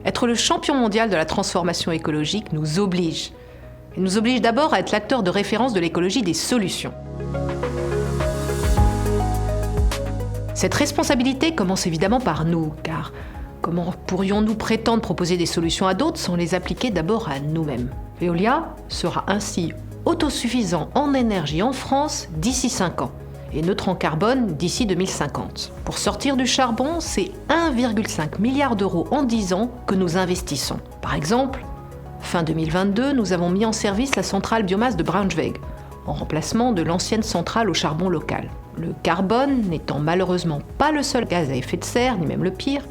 Être le champion mondial de la transformation écologique nous oblige. Il nous oblige d'abord à être l'acteur de référence de l'écologie des solutions. Cette responsabilité commence évidemment par nous, car comment pourrions-nous prétendre proposer des solutions à d'autres sans les appliquer d'abord à nous-mêmes ? Veolia sera ainsi autosuffisant en énergie en France d'ici 5 ans et neutre en carbone d'ici 2050. Pour sortir du charbon, c'est 1,5 milliard d'euros en 10 ans que nous investissons. Par exemple, fin 2022, nous avons mis en service la centrale biomasse de Braunschweig, en remplacement de l'ancienne centrale au charbon local. Le carbone n'étant malheureusement pas le seul gaz à effet de serre, ni même le pire,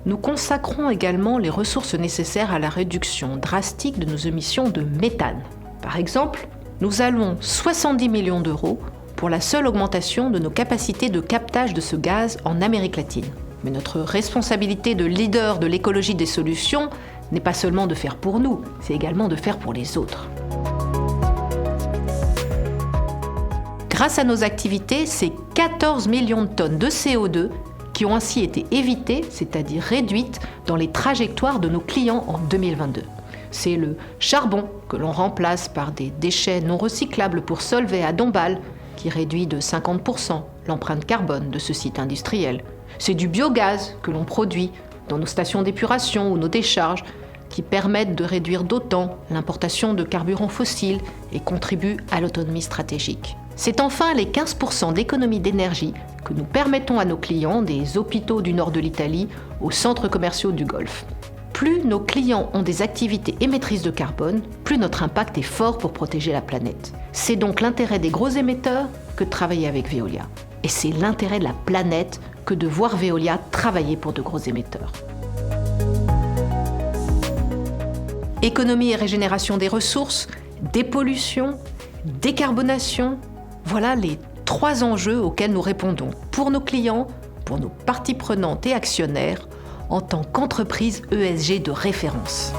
nous consacrons également les ressources nécessaires à la réduction drastique de nos émissions de méthane. Par exemple, nous allouons 70 millions d'euros pour la seule augmentation de nos capacités de captage de ce gaz en Amérique latine. Mais notre responsabilité de leader de l'écologie des solutions n'est pas seulement de faire pour nous, c'est également de faire pour les autres. Grâce à nos activités, c'est 14 millions de tonnes de CO2 qui ont ainsi été évitées, c'est-à-dire réduites, dans les trajectoires de nos clients en 2022. C'est le charbon que l'on remplace par des déchets non recyclables pour Solvay à Dombasle, qui réduit de 50% l'empreinte carbone de ce site industriel. C'est du biogaz que l'on produit dans nos stations d'épuration ou nos décharges, qui permettent de réduire d'autant l'importation de carburants fossiles et contribuent à l'autonomie stratégique. C'est enfin les 15% d'économie d'énergie que nous permettons à nos clients des hôpitaux du nord de l'Italie aux centres commerciaux du Golfe. Plus nos clients ont des activités émettrices de carbone, plus notre impact est fort pour protéger la planète. C'est donc l'intérêt des gros émetteurs que de travailler avec Veolia. Et c'est l'intérêt de la planète que de voir Veolia travailler pour de gros émetteurs. Économie et régénération des ressources, dépollution, décarbonation, voilà les 3 enjeux auxquels nous répondons pour nos clients, pour nos parties prenantes et actionnaires, en tant qu'entreprise ESG de référence.